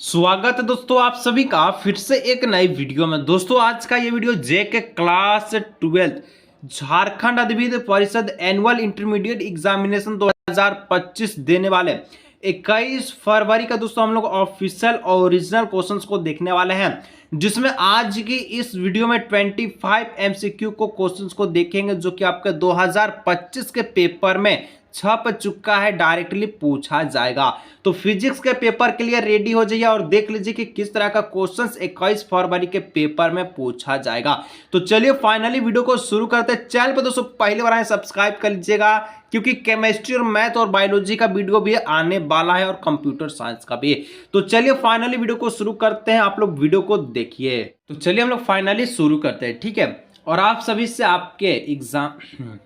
स्वागत है दोस्तों आप सभी का फिर से एक नई वीडियो में। दोस्तों आज का ये वीडियो जेके क्लास 12 झारखंड अधिविद्य परिषद एनुअल इंटरमीडिएट एग्जामिनेशन 2025 देने वाले 21 फरवरी का दोस्तों हम लोग ऑफिशियल ओरिजिनल क्वेश्चंस को देखने वाले हैं, जिसमें आज की इस वीडियो में 25 एमसीक्यू को क्वेश्चंस को देखेंगे जो कि आपके 2025 के पेपर में छप चुका है, डायरेक्टली पूछा जाएगा। तो फिजिक्स के पेपर के लिए रेडी हो जाइए और देख लीजिए कि किस तरह का क्वेश्चंस 21 फरवरी के पेपर में पूछा जाएगा। तो चलिए फाइनली वीडियो को शुरू करते हैं। चैनल पर दोस्तों पहली बार आए सब्सक्राइब कर लीजिएगा, क्योंकि केमिस्ट्री और मैथ और बायोलॉजी का वीडियो भी आने वाला है और कंप्यूटर साइंस का भी। तो चलिए फाइनली वीडियो को शुरू करते हैं, आप लोग वीडियो को देखिए। तो चलिए हम लोग फाइनली शुरू करते हैं, ठीक है। और आप सभी से आपके एग्जाम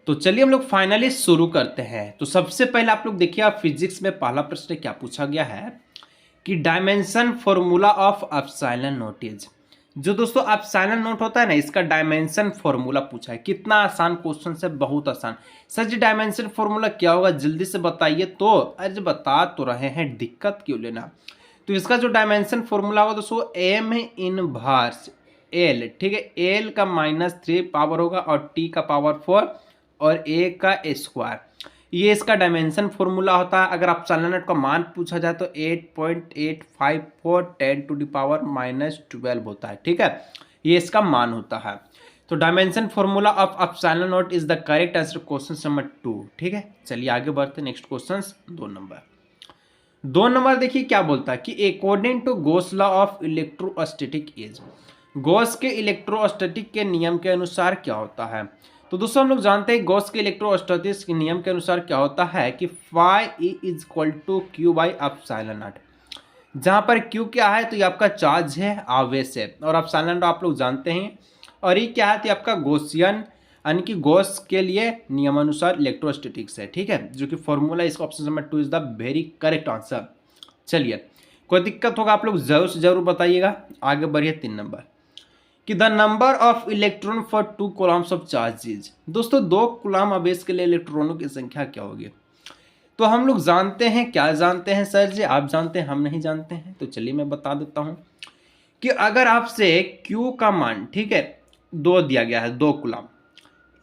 तो चलिए हम लोग फाइनली शुरू करते हैं। तो सबसे पहले आप लोग देखिए, आप फिजिक्स में पहला प्रश्न क्या पूछा गया है कि dimension formula of epsilon not is. जो दोस्तों एप्सिलॉन नॉट होता है ना, इसका डायमेंशन फॉर्मूला पूछा है। कितना आसान क्वेश्चन है, बहुत आसान। सर जी डायमेंशन फॉर्मूला क्या होगा, जल्दी से बताइए। तो अरे बता तो रहे हैं, दिक्कत क्यों लेना। तो इसका जो डायमेंशन फॉर्मूला होगा दोस्तों एम इनवर्स एल, ठीक है। एल का -3 पावर होगा और टी का पावर 4 और ए का स्क्वायर, ये इसका डायमेंशन फॉर्मूला होता है। अगर आप एप्सिलॉन नॉट का मान पूछा जाए तो 8.854 10⁻⁻12 होता है, ठीक है। ये इसका मान होता है। तो dimension formula of epsilon not is the correct answer question number 2, ठीक है। चलिए आगे बढ़ते हैं। नेक्स्ट क्वेश्चन 2 नंबर देखिए क्या बोलता है कि according to Gauss law of electrostatic is. Gauss के इलेक्ट्रोस्टैटिक के नियम के अनुसार क्या होता है। तो दोस्तों हम लोग जानते हैं गॉस के इलेक्ट्रोस्टैटिक्स के नियम के अनुसार क्या होता है कि phi is equal to Q by epsilon not. जहां पर क्यू क्या है तो ये आपका चार्ज है, आवेश है, और एप्सिलॉन नॉट आप लोग जानते हैं। और ये क्या है तो आपका गॉसियन, यानी कि गॉस के लिए नियमानुसार इलेक्ट्रोस्टैटिक्स है, ठीक है। जो कि फॉर्मूला इसका option number 2 is the very correct answer. चलिए कोई दिक्कत होगा आप लोग जरूर से जरूर बताइएगा। आगे बढ़िए 3 नंबर कि the number of electron for 2 Coulomb's of charges. दोस्तों 2 कूलम आवेश के लिए इलेक्ट्रॉनों की संख्या क्या होगी। तो हम लोग जानते हैं, क्या जानते हैं सर जी, आप जानते हैं हम नहीं जानते हैं। तो चलिए मैं बता देता हूं कि अगर आपसे Q का मान, ठीक है, 2 दिया गया है, 2 कूलम।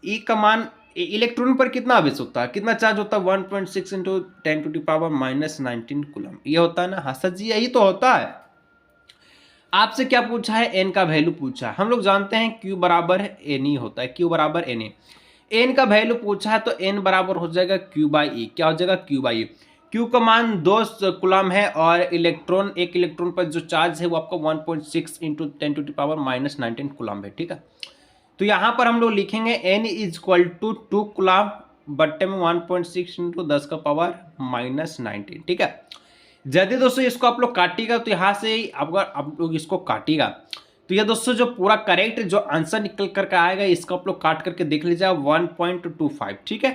E का मान, इलेक्ट्रॉन पर कितना आवेश होता है, कितना चार्ज होता है, 1.6 × 10⁻⁻19 कूलम। ये होता है ना। हाँ सर जी यही तो होता है। आपसे क्या पूछा है, एन का वैल्यू पूछा है। हम लोग जानते हैं क्यू बराबर एन ई होता है, क्यू बराबर एन ए। एन का वैल्यू पूछा है तो एन बराबर हो जाएगा क्यू बाई ई। क्या हो जाएगा, क्यू बाई ई। क्यू का मान 2 कूलम है और इलेक्ट्रॉन, एक इलेक्ट्रॉन पर जो चार्ज है वो आपका 1.6 × 10⁻⁻19 कूलम है, ठीक है। तो यहाँ पर हम लोग लिखेंगे N is equal to 2 coulomb बट्टे में 1.6 × 10⁻⁻19, ठीक है। यदि दोस्तों इसको आप लोग काटिएगा तो यहाँ से अगर आप लोग इसको काटिएगा तो ये दोस्तों जो पूरा करेक्ट जो आंसर निकल करके आएगा इसको आप लोग काट करके देख लीजिएगा 1.25, ठीक है।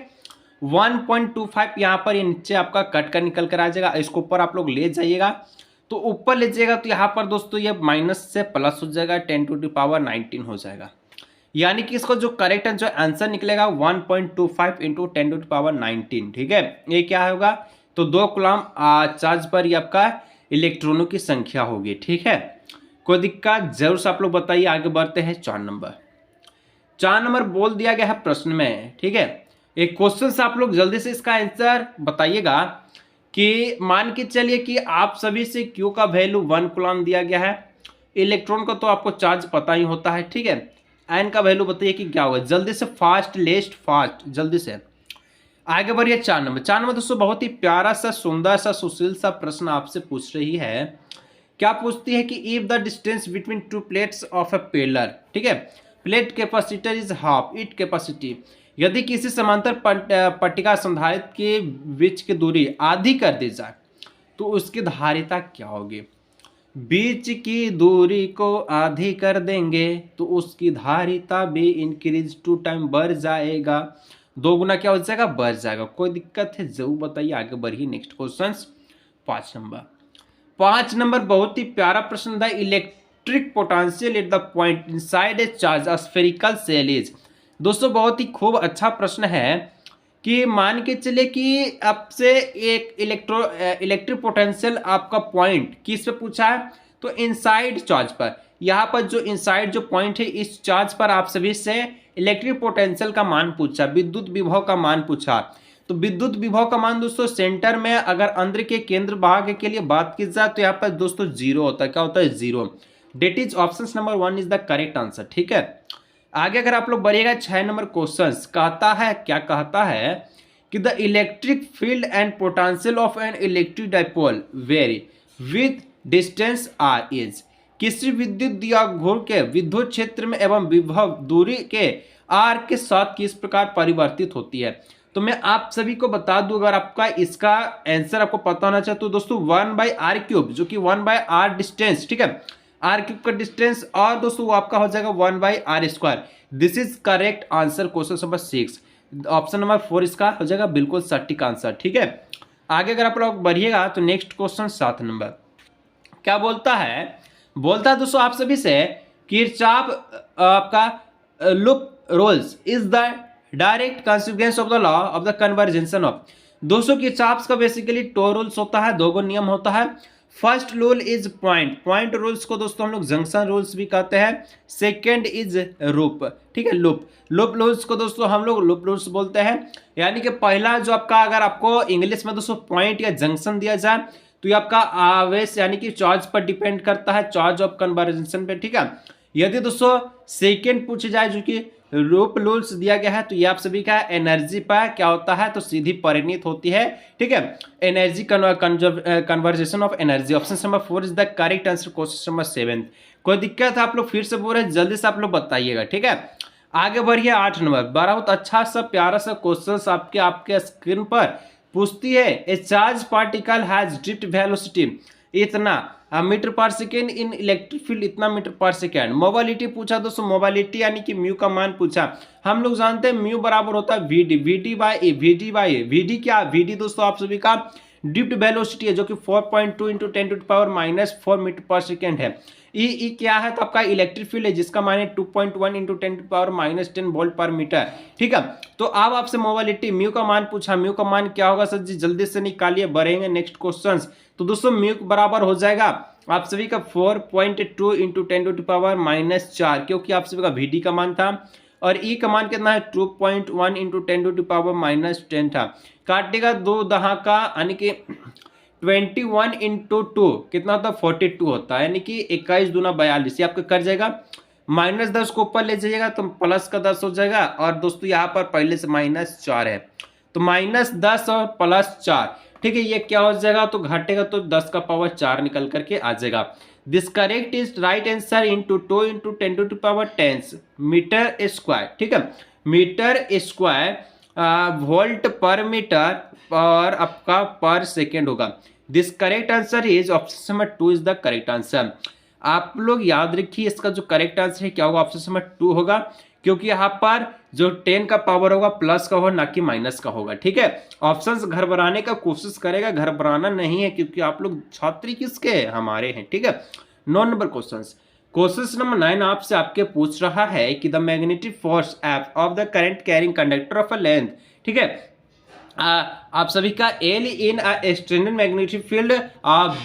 1.25 यहाँ पर ये नीचे आपका कट कर निकल कर आ जाएगा। इसको ऊपर आप लोग ले जाइएगा तो ऊपर ले जाइएगा तो यहाँ पर दोस्तों ये माइनस से प्लस हो जाएगा, 10⁻19 हो जाएगा। यानी कि इसको जो करेक्ट जो आंसर निकलेगा 1.25 × 10⁻19, ठीक है। ये क्या होगा तो 2 कूलम चार्ज पर ये आपका इलेक्ट्रॉनों की संख्या होगी, ठीक है। कोई दिक्कत जरूर से आप लोग बताइए। आगे बढ़ते हैं 4 नंबर। 4 नंबर बोल दिया गया है प्रश्न में, ठीक है। एक क्वेश्चन से आप लोग जल्दी से इसका आंसर बताइएगा कि मान के चलिए कि आप सभी से क्यू का वैल्यू 1 कूलम दिया गया है। इलेक्ट्रॉन का तो आपको चार्ज पता ही होता है, ठीक है। एन का वैल्यू बताइए कि क्या होगा, जल्दी से फास्ट लेस्ट फास्ट जल्दी से आगे बढ़िए। 4 नंबर। 4 नंबर दोस्तों बहुत ही प्यारा सा, सुंदर सा, सुशील सा प्रश्न आपसे पूछ रही है। क्या पूछती है कि if the distance between 2 plates of a pillar, ठीक है, plate capacitor is half it capacity. यदि किसी समांतर पट्टिका संधारित्र के बीच की दूरी आधी कर दी जाए तो उसकी धारिता क्या होगी। बीच की दूरी को आधी कर देंगे तो उसकी धारिता भी इंक्रीज 2 टाइम बढ़ जाएगा, 2 गुना क्या हो जाएगा, बढ़ जाएगा। कोई दिक्कत है जरूर बताइए। आगे बढ़िए। Next question 5 number. 5 नंबर बहुत ही प्यारा प्रश्न था। Electric potential at the point inside a charge spherical shell is. दोस्तों बहुत ही खूब अच्छा प्रश्न है कि मान के चले कि आपसे एक इलेक्ट्रिक पोटेंशियल आपका पॉइंट किस पे पूछा है, तो इनसाइड चार्ज पर। यहाँ पर जो इनसाइड जो पॉइंट है इस चार्ज पर आप सभी से इलेक्ट्रिक पोटेंशियल का मान पूछा, विद्युत विभव का मान पूछा। तो विद्युत विभव का मान दोस्तों सेंटर में अगर अंदर के केंद्र भाग के लिए बात की जाए तो यहाँ पर दोस्तों जीरो होता है। क्या होता है? Zero. That is option number 1 is the correct answer. ठीक है, आगे अगर आप लोग बढ़िएगा 6 नंबर क्वेश्चन कहता है, क्या कहता है कि the electric field and potential of an electric dipole vary with distance R is. किसी विद्युत द्विध्रुव के विद्युत क्षेत्र में एवं विभव दूरी के आर के साथ किस प्रकार परिवर्तित होती है। तो मैं आप सभी को बता दूं, अगर आपका इसका आंसर आपको पता होना चाहिए तो दोस्तों 1/r³ जो कि 1/r डिस्टेंस, ठीक है, r³ का डिस्टेंस, और दोस्तों वो आपका हो जाएगा 1/r²। This is correct answer question number 6। Option number 4 इसका हो जाएगा बिल्कुल सटीक आंसर। ठीक है, आगे अगर आप लोग बढ़िएगा तो नेक्स्ट क्वेश्चन 7 नंबर क्या बोलता है, बोलता है दोस्तों आप सभी से किरचॉफ आपका loop rules is the direct consequence of the law of the conservation of. दोस्तों किरचॉफ का बेसिकली टू रूल्स होता है, दो नियम होता है। First rule is point rules को दोस्तों हम लोग जंक्शन रूल्स भी कहते हैं। सेकेंड इज लूप, ठीक है, लूप रूल्स को दोस्तों हम लोग लूप रूल्स बोलते हैं। यानी कि पहला जो आपका, अगर आपको इंग्लिश में दोस्तों पॉइंट या जंक्शन दिया जाए तो ये आपका आवेश यानी कि चार्ज पर डिपेंड करता है, चार्ज ऑफ कन्वर्जेंशन पे। ठीक है, यदि दोस्तों सेकेंड पूछे जाए जो कि लूप रूल्स दिया गया है तो ये आप सभी का एनर्जी पर क्या होता है, तो सीधी परिणत होती है। ठीक है, energy conversation of energy. Option number 4 is the correct answer question number 7। कोई दिक्कत है आप लोग फिर से बोल रहे हैं, जल्दी से आप लोग बताइएगा। ठीक है, आगे बढ़िए 8 नंबर। बहुत अच्छा सा प्यारा सा क्वेश्चन आपके स्क्रीन पर पूछती है, ए charge particle has drift velocity इतना मीटर पर सेकेंड इन इलेक्ट्रिक फील्ड इतना मीटर पर सेकेंड। मोबालिटी पूछा दोस्तों, मोबालिटी यानी कि म्यू का मान पूछा। हम लोग जानते हैं म्यू बराबर होता है वीडी बाई ए। वीडी क्या, वीडी दोस्तों आप सभी का ड्रिफ्ट वेलोसिटी है जो कि 4.2 × 10⁻⁴ मीटर पर सेकेंड है। ई क्या है, तो आपका इलेक्ट्रिक फील्ड है जिसका मान है 2.1 × 10⁻⁻10 वोल्ट पर मीटर। ठीक है, तो अब आपसे मोबालिटी म्यू का मान पूछा, म्यू का मान क्या होगा सर जी, जल्दी से निकालिए, बढ़ेंगे नेक्स्ट क्वेश्चन। तो दोस्तों म्यू बराबर हो जाएगा आप सभी का 4.2 × 10⁻⁴, क्योंकि आप सभी का वीडी का मान था, और ई का मान कितना है 2.1 × 10⁻⁻10 था। काटेगा दो दहाका यानी कि 21 × 2 कितना होता है 42 होता है, यानी कि 21 दूना 42। ये आपका कर जाएगा, -10 को ऊपर ले जाइएगा तो प्लस का 10 हो जाएगा, और दोस्तों यहाँ पर पहले से -4 है तो -10 और +4। ठीक है, ये क्या हो जाएगा, तो घटेगा तो 10 का पावर 4 निकल करके आ जाएगा। This correct is right answer into 2 × 10⁻10 metre square. ठीक है, metre square volt per metre और आपका पर सेकेंड होगा। This correct answer is option number 2 is the correct answer. आप लोग याद रखिए इसका जो करेक्ट आंसर है क्या होगा, ऑप्शन नंबर 2 होगा, क्योंकि यहाँ पर जो 10 का पावर होगा प्लस का होगा ना कि माइनस का होगा। ठीक है, ऑप्शंस घर बनाने का कोशिश करेगा, घर बनाना नहीं है, क्योंकि आप लोग छात्री किसके हमारे हैं। ठीक है, 9 नंबर क्वेश्चन नंबर 9 आपसे आपके पूछ रहा है कि the magnetic force F of the current carrying conductor of a length. ठीक है, आप सभी का L in external magnetic field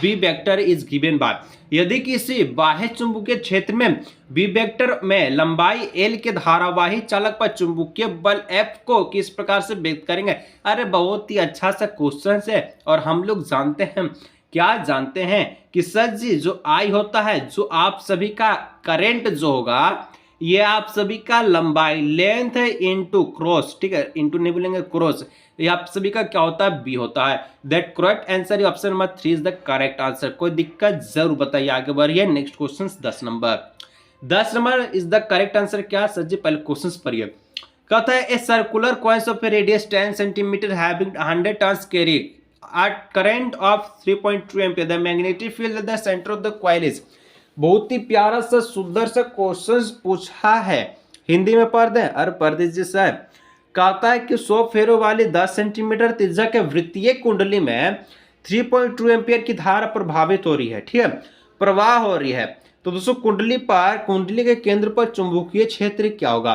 B vector is given by. यदि किसी बाह्य चुंबकीय क्षेत्र में बी वेक्टर में लंबाई एल के धारावाही चालक पर चुंबकीय बल एफ को किस प्रकार से व्यक्त करेंगे। अरे बहुत ही अच्छा सा क्वेश्चन है, और हम लोग जानते हैं, क्या जानते हैं कि सर जी जो आई होता है, जो आप सभी का करंट जो होगा, ये आप सभी का लंबाई लेंथ है इंटू क्रॉस। ठीक है, इंटू नहीं बोलेंगे क्रॉस, ये आप सभी का क्या होता है, बी होता है। That correct answer option number 3 is the correct answer. कोई दिक्कत जरूर बताइए, आगे बढ़िए next question 10 number is the correct answer. क्या सर जी, पहले क्वेश्चन पढ़िए। कहता है a circular coils of radius 10 centimetre having 100 turns carry at current of 3.2 ampere the magnetic field at the center of the coil is। बहुत ही प्यारा सा सुंदर सा क्वेश्चन पूछा है, हिंदी में पढ़ दें। अरे पढ़ दीजिए साहब। कहता है कि 100 फेरों वाली 10 सेंटीमीटर त्रिज्या के वृत्तीय कुंडली में 3.2 एम्पियर की धारा प्रभावित हो रही है। ठीक है, प्रवाह हो रही है। तो दोस्तों कुंडली के केंद्र पर चुंबकीय क्षेत्र क्या होगा,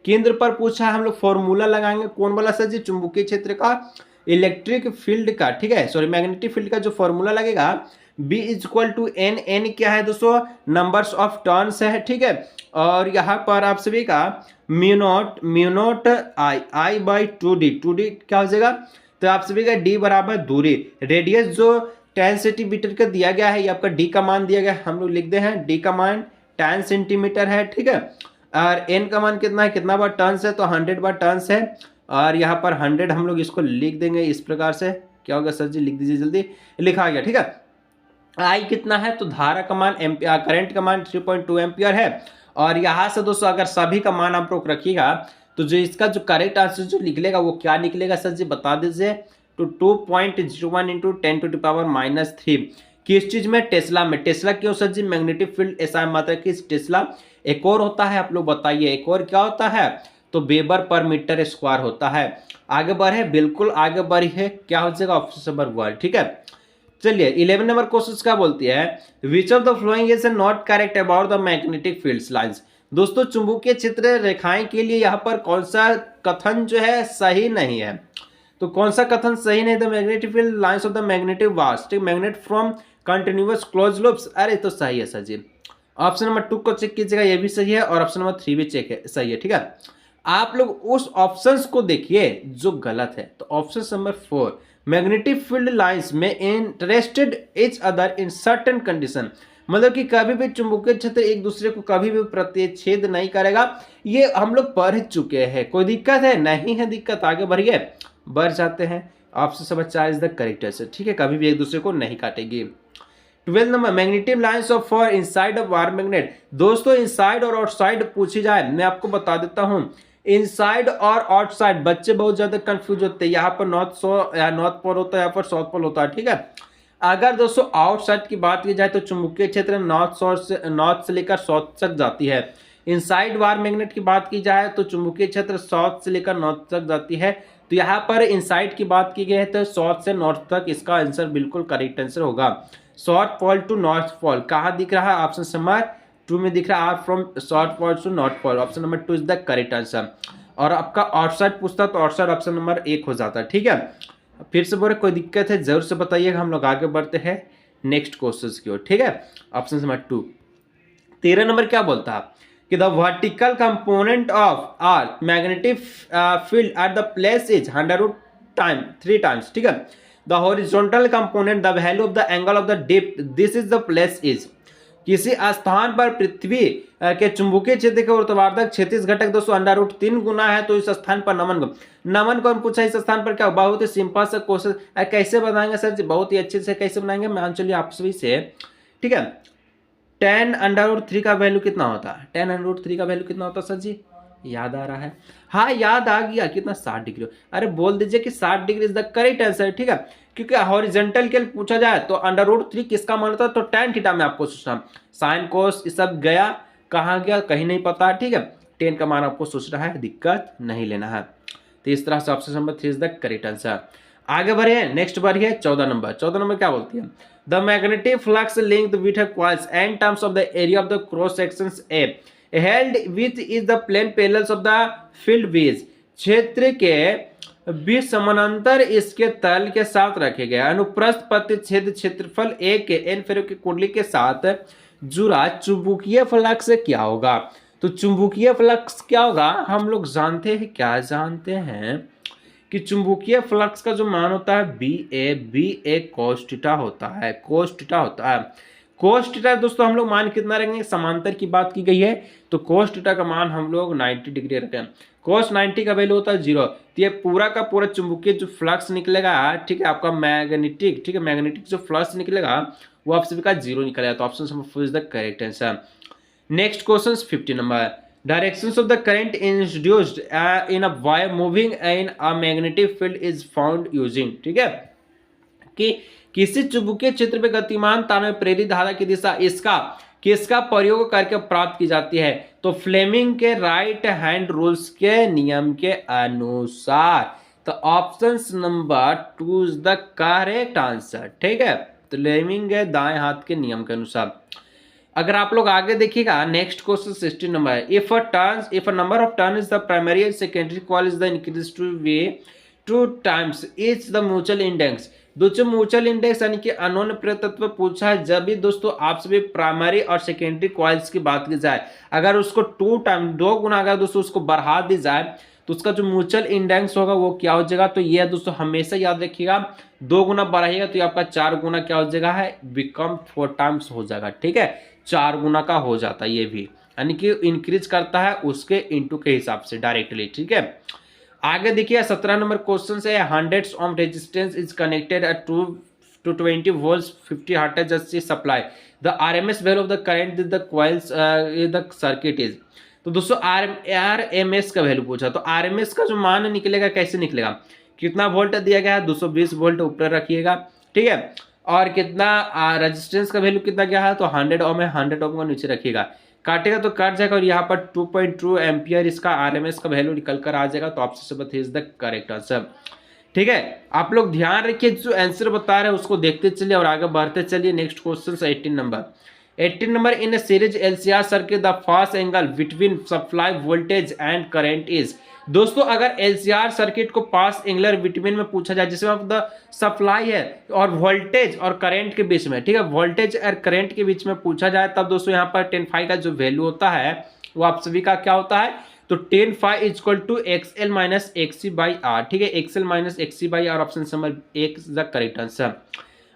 केंद्र पर पूछा है, हम लोग फॉर्मूला लगाएंगे कौन वाला सर जी, चुंबकीय क्षेत्र का, इलेक्ट्रिक फील्ड का, ठीक है, सॉरी मैग्नेटिक फील्ड का जो फॉर्मूला लगेगा B equal to N, N क्या है दोस्तों, नंबर्स ऑफ टर्न्स है, ठीक है, और यहाँ पर आप सभी का mu not I by 2D, 2D क्या हो जाएगा, तो आप सभी का D बराबर दूरी, रेडियस जो 10 सेंटीमीटर का दिया गया है, ये आपका D का मान दिया गया है, हम लोग लिख दे हैं D का मान 10 सेंटीमीटर है, ठीक है, और N का मान कितना है, कितना बार टर्न्स है, तो 100 बार टर्न्स है, और यहाँ पर 100 हम लोग इसको लिख देंगे इस प्रकार से, क्या होगा सर जी, लिख दीजिए जल्दी, लिखा गया, ठीक है। आई कितना है, तो धारा का मान एम्पियर, करंट का मान 3.2 एम्पियर है, और यहाँ से दोस्तों अगर सभी का मान आप लोग रखिएगा तो जो इसका जो करेक्ट आंसर जो निकलेगा वो क्या निकलेगा सर जी, बता दीजिए, तो 2.01 इंटू 10⁻³ किस चीज में, टेस्ला में। टेस्ला क्यों सर जी, मैग्नेटिक फील्ड ऐसा मात्रा कि टेस्ला। एक और होता है, आप लोग बताइए एक और क्या होता है, तो वेबर पर मीटर स्क्वायर होता है। आगे बढ़े, बिल्कुल आगे बढ़िए, क्या हो जाएगा ऑप्शन नंबर 1, ठीक है। चलिए 11 नंबर क्वेश्चन क्या बोलती है, विच of the following is not correct about the magnetic fields lines. दोस्तों चुंबकीय क्षेत्र रेखाएं के लिए यहाँ पर कौन सा कथन जो है सही नहीं है, तो कौन सा कथन सही नहीं, the magnetic field lines of the magnetic vast magnet from continuous close loops, अरे तो सही है सर जी। ऑप्शन नंबर 2 को चेक कीजिएगा, ये भी सही है, और ऑप्शन नंबर 3 भी चेक है, सही है, ठीक है। आप लोग उस ऑप्शंस को देखिए जो गलत है, तो option number 4 magnetic field lines में interested each other in certain condition, मतलब कि कभी भी चुंबकीय क्षेत्र एक दूसरे को कभी भी प्रतिच्छेद नहीं करेगा, ये हम लोग पढ़ चुके हैं। कोई दिक्कत है, नहीं है दिक्कत, आगे बढ़िए, बढ़ जाते हैं। Option number 4 is the correct answer, ठीक है, कभी भी एक दूसरे को नहीं काटेगी। 12 number magnetic lines of for inside of wire magnet. दोस्तों इनसाइड और आउटसाइड पूछी जाए, मैं आपको बता देता हूं, इनसाइड और आउटसाइड बच्चे बहुत ज्यादा कंफ्यूज होते हैं, यहाँ पर नॉर्थ पोल होता है, यहाँ पर साउथ पोल होता है, ठीक है। अगर दोस्तों आउटसाइड की बात की जाए तो चुंबकीय क्षेत्र नॉर्थ से लेकर साउथ तक जाती है। इनसाइड वायर मैग्नेट की बात की जाए तो चुंबकीय क्षेत्र साउथ से लेकर नॉर्थ तक जाती है, तो यहाँ पर इनसाइड की बात की गई है तो साउथ से नॉर्थ तक इसका आंसर बिल्कुल करेक्ट आंसर होगा। South pole to north pole कहाँ दिख रहा है, ऑप्शन नंबर 2 में दिख रहा है, from south pole to north pole, option number 2 is the correct answer. और आपका आउटसाइड पूछता तो आउटसाइड ऑप्शन नंबर 1 हो जाता है, ठीक है। फिर से बोले कोई दिक्कत है जरूर से बताइएगा, हम लोग आगे बढ़ते हैं नेक्स्ट क्वेश्चन की ओर, ठीक है। ऑप्शन नंबर 2 13 नंबर क्या बोलता है कि the vertical component of earth magnetic field at the place is 3 times, ठीक है। The horizontal component the value of the angle of the dip this is the place is. किसी स्थान पर पृथ्वी के चुंबकीय क्षेत्र के ऊर्ध्वाधर क्षैतिज घटक दोस्तों √3 गुना है, तो इस स्थान पर नमन कौन पूछा, इस स्थान पर क्या, बहुत ही सिंपल सा क्वेश्चन। कैसे बनाएंगे सर जी, बहुत ही अच्छे से कैसे बनाएंगे, मान चलिए आप सभी से, ठीक है। 10√3 का वैल्यू कितना होता है, 10√3 का वैल्यू कितना होता है सर जी, याद आ रहा है, हाँ याद आ गया, कितना 60 डिग्री, अरे बोल दीजिए कि 60 degree is the correct answer, ठीक है। क्योंकि हॉरिजॉन्टल के लिए पूछा जाए तो √3 किसका मान होता है, तो tan थीटा में आपको सोचना, साइन कोस ये सब गया, कहाँ गया कहीं नहीं पता, ठीक है। 10 का मान आपको सोचना है, दिक्कत नहीं लेना है। तो इस तरह से option number 3 is the correct answer. आगे बढ़िए, नेक्स्ट बढ़िए 14 नंबर। 14 नंबर क्या बोलती है, the magnetic flux linked with coils and terms of the area of the cross sections A held with is the plane parallels of the field B's. क्षेत्र के बीच समानांतर इसके तल के साथ रखे गए अनुप्रस्थ प्रतिच्छेद क्षेत्रफल ए के एन फेरों की कुंडली के साथ जुड़ा चुंबकीय फ्लक्स क्या होगा। तो चुंबकीय फ्लक्स क्या होगा, हम लोग जानते हैं, क्या जानते हैं कि चुंबकीय फ्लक्स का जो मान होता है बी ए cos थीटा होता है, cos थीटा होता है। cos थीटा दोस्तों हम लोग मान कितना रखेंगे, समांतर की बात की गई है, तो cos थीटा का मान हम लोग 90 डिग्री रखते हैं। cos 90 का वैल्यू होता है 0, तो ये पूरा का पूरा चुंबकीय जो फ्लक्स निकलेगा, ठीक है, आपका मैग्नेटिक, ठीक है, मैग्नेटिक जो फ्लक्स निकलेगा वो आप सभी का 0 निकलेगा, तो option number 4 is the correct answer. Next question 15 number, directions of the current introduced in a wire moving in a magnetic field is found using, ठीक है, कि किसी चुंबकीय क्षेत्र में गतिमान तार में प्रेरित धारा की दिशा इसका किसका प्रयोग करके प्राप्त की जाती है, तो फ्लेमिंग के राइट हैंड रूल्स के नियम के अनुसार, तो option number 2 is the correct answer, ठीक है, तो फ्लेमिंग के दाएं हाथ के नियम के अनुसार। अगर आप लोग आगे देखिएगा नेक्स्ट क्वेश्चन 16 नंबर है, if a number of turn is the primary and secondary coil is the increase two way 2 times is the mutual index. दोस्तों म्यूचुअल इंडेक्स यानी कि अननोन प्रेतत्व पूछा है जब भी दोस्तों आपसे भी प्राइमरी और सेकेंडरी कॉइल्स की बात की जाए, अगर उसको 2 गुना अगर दोस्तों उसको बढ़ा दी जाए तो उसका जो म्यूचुअल इंडेक्स होगा वो क्या हो जाएगा, तो ये दोस्तों हमेशा याद रखिएगा 2 गुना बढ़ाइएगा तो ये आपका 4 गुना क्या हो जाएगा है, बिकम 4 टाइम्स हो जाएगा। ठीक है, 4 गुना का हो जाता है ये भी, यानी कि इंक्रीज करता है उसके इंटू के हिसाब से डायरेक्टली। ठीक है, आगे देखिए 17 नंबर क्वेश्चन से, hundreds of resistance is connected to 20 volts 50 hertz AC supply, the RMS value of the current the coils the circuit is. तो दोस्तों RMS का वैल्यू पूछा, तो RMS का जो मान निकलेगा कैसे निकलेगा, कितना वोल्ट दिया गया है 220 वोल्ट ऊपर रखिएगा। ठीक है, और कितना रेजिस्टेंस का वैल्यू कितना गया है, तो 100 ओम है, 100 ओम को नीचे रखिएगा, काटेगा तो कट जाएगा और यहाँ पर 2.2 एम्पियर इसका RMS का वैल्यू निकल कर आ जाएगा। तो option number 3 is the correct answer. ठीक है, आप लोग ध्यान रखिए जो आंसर बता रहे हैं उसको देखते चलिए और आगे बढ़ते चलिए। Next question 18 number in a series LCR circuit the fast angle between supply voltage and current is. दोस्तों अगर LCR सर्किट को पास एंगुलर बिटवीन में पूछा जाए, जिसमें द सप्लाई है और वोल्टेज और करंट के बीच में, ठीक है, वोल्टेज और करंट के बीच में पूछा जाए, तब दोस्तों यहाँ पर 10φ का जो वैल्यू होता है वो आप सभी का क्या होता है, तो 10φ equal to XL minus XC by R. ठीक है, XL minus XC by R, option number 1 is the correct answer.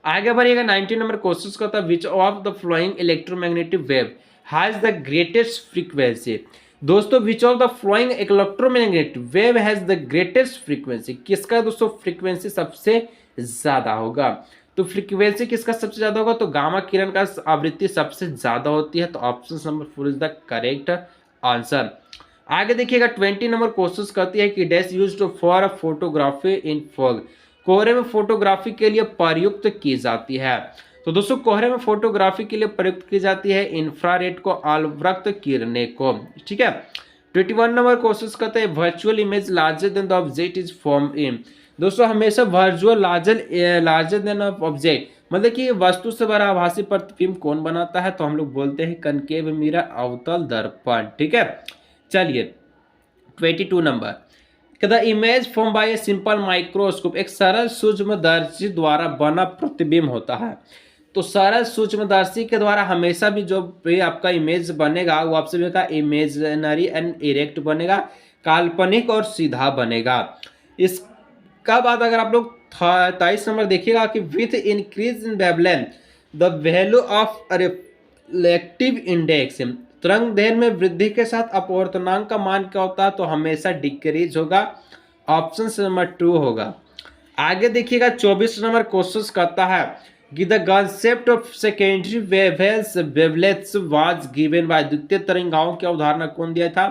आगे बढ़िएगा 19 नंबर क्वेश्चन का था, which of the following electromagnetic wave has the greatest frequency. दोस्तों which of the following electromagnetic wave has the greatest frequency, किसका दोस्तों frequency सबसे ज्यादा होगा, तो फ्रीक्वेंसी किसका सबसे ज्यादा होगा, तो गामा किरण का आवृत्ति सबसे ज्यादा होती है। तो option number 4 is the correct answer. आगे देखिएगा 20 नंबर क्वेश्चन कहती है कि dash used for photography in fog, कोहरे में फोटोग्राफी के लिए प्रयुक्त की जाती है। तो दोस्तों कोहरे में फोटोग्राफी के लिए प्रयुक्त की जाती है इंफ्रारेड को, आल्वरक्त किरणें को। ठीक है, 21 नंबर क्वेश्चन कहते हैं virtual image larger than the object is form in. दोस्तों हमेशा वर्चुअल लार्जर देन ऑब्जेक्ट मतलब कि वस्तु से बड़ा आभासी प्रतिबिंब कौन बनाता है, तो हम लोग बोलते हैं कनकेव मिरर, अवतल दर्पण। ठीक है, चलिए 22 number, the image form by a simple microscope, एक सरल सूक्ष्मदर्शी द्वारा बना प्रतिबिंब होता है। तो सरल सूक्ष्मदर्शी के द्वारा हमेशा भी जो भी आपका इमेज बनेगा वो आपसे भी इमेजिनरी एंड इरेक्ट बनेगा, काल्पनिक और सीधा बनेगा। इसका बाद अगर आप लोग 23 नंबर देखिएगा कि with increase in wavelength the value of reflective index, तरंग दैर्घ्य में वृद्धि के साथ अपवर्तनांक का मान क्या होता है, तो हमेशा डिक्रीज होगा, ऑप्शन नंबर 2 होगा। आगे देखिएगा 24 नंबर क्वेश्चन कहता है कि the concept of secondary wavelets was given by, द्वितीय तरंगाओं की अवधारणा कौन दिया था,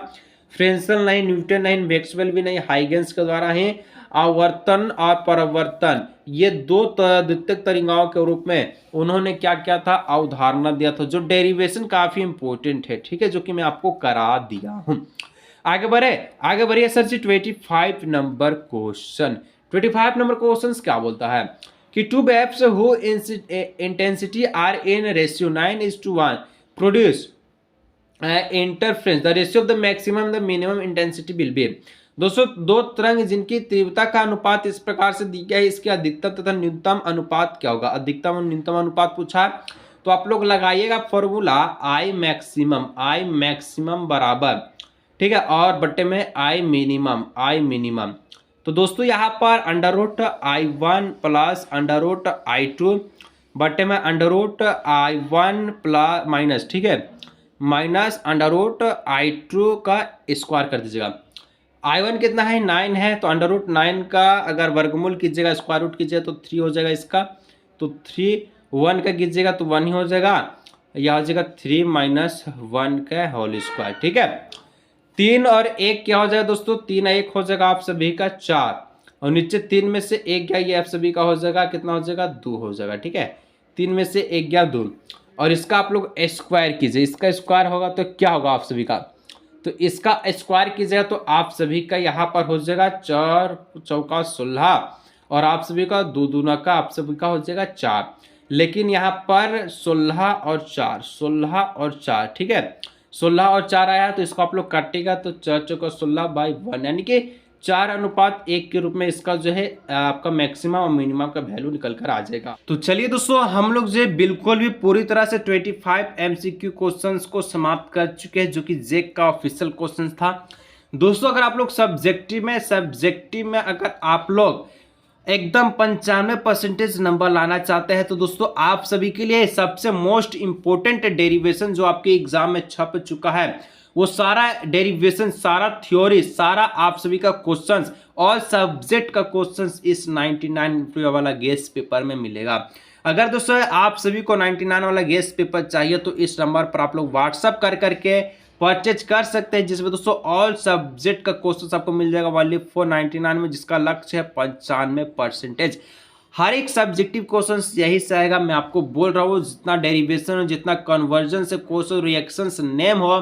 फ्रेंसल नहीं, न्यूटन नहीं, मैक्सवेल भी नहीं, हाइगेंस के द्वारा है। आवर्तन और परावर्तन ये दो द्वितीय तरंगाओं के रूप में उन्होंने क्या किया था, अवधारणा दिया था, जो डेरिवेशन काफी इंपॉर्टेंट है। ठीक है, जो कि मैं आपको करा दिया हूं। आगे बढ़िए sir ji 25 number question. 25 number question क्या बोलता है कि two waves who intensity are in ratio 9:1 produce interference, the ratio of the maximum the minimum intensity will be. दोस्तों दो तरंग जिनकी तीव्रता का अनुपात इस प्रकार से दिया है, इसके अधिकतम तथा न्यूनतम अनुपात क्या होगा, अधिकतम और न्यूनतम अनुपात पूछा है, तो आप लोग लगाइएगा फॉर्मूला आई मैक्सिमम बराबर, ठीक है, और बट्टे में आई मिनिमम। तो दोस्तों यहाँ पर √I1 प्लस √I2 बट्टे में √I1 प्लस माइनस, ठीक है, माइनस √I2 का स्क्वायर कर दीजिएगा। I1 कितना है 9 है, तो √9 का अगर वर्गमूल कीजिएगा, स्क्वायर रूट कीजिएगा तो 3 हो जाएगा इसका, तो 3 1 का कीजिएगा तो 1 ही हो जाएगा, यह हो जाएगा 3 - 1 का होल स्क्वायर। ठीक है, 3 और 1 क्या हो जाएगा दोस्तों, 3 और 1 हो जाएगा आप सभी का 4, और नीचे 3 में से 1 गया, ये आप सभी का हो जाएगा कितना हो जाएगा 2 हो जाएगा। ठीक है, 3 में से 1 गया 2, और इसका आप लोग स्क्वायर कीजिए, इसका स्क्वायर होगा तो क्या होगा आप सभी का, तो इसका स्क्वायर कीजिएगा तो आप सभी का यहाँ पर हो जाएगा 4 × 4 = 16, और आप सभी का 2 दूना का आप सभी का हो जाएगा 4। लेकिन यहाँ पर 16 और 4 ठीक है, 16 और 4 आया तो इसको आप लोग काटेगा तो 4×16 / 1 यानी कि 4:1 के रूप में इसका जो है आपका मैक्सिमम और मिनिमम का वैल्यू निकल कर आ जाएगा। तो चलिए दोस्तों, हम लोग जो बिल्कुल भी पूरी तरह से 25 MCQ क्वेश्चंस को समाप्त कर चुके हैं, जो कि जेक का ऑफिशियल क्वेश्चन था। दोस्तों अगर आप लोग सब्जेक्टिव में अगर आप लोग एकदम 95% नंबर लाना चाहते हैं तो दोस्तों आप सभी के लिए सबसे मोस्ट इंपोर्टेंट डेरिवेशन जो आपके एग्जाम में छप चुका है, वो सारा डेरिवेशन, सारा थ्योरी, सारा आप सभी का क्वेश्चंस, ऑल सब्जेक्ट का क्वेश्चंस इस 99 वाला गेस्ट पेपर में मिलेगा। अगर दोस्तों आप सभी को 99 वाला गेस्ट पेपर चाहिए तो इस नंबर पर आप लोग व्हाट्सअप कर करके परचेज कर सकते हैं, जिसमें दोस्तों ऑल सब्जेक्ट का क्वेश्चन आपको मिल जाएगा वाली 499 में, जिसका लक्ष्य है 95%। हर एक सब्जेक्टिव क्वेश्चन यही से आएगा, मैं आपको बोल रहा हूँ। जितना डेरिवेशन हो, जितना कन्वर्जन से क्वेश्चन, रिएक्शंस, नेम हो,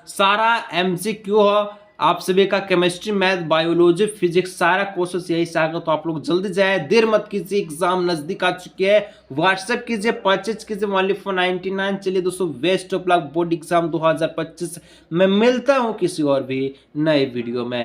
सारा MCQ हो, आप सभी का केमिस्ट्री, मैथ, बायोलॉजी, फिजिक्स, सारा क्वेश्चन यही से आएगा। तो आप लोग जल्दी जाए, देर मत कीजिए, एग्जाम नजदीक आ चुके हैं। व्हाट्सएप कीजिए, परचेज कीजिए ओनली फॉर 99। चलिए दोस्तों, best of luck board exam 2025 में। मिलता हूँ किसी और भी नए वीडियो में।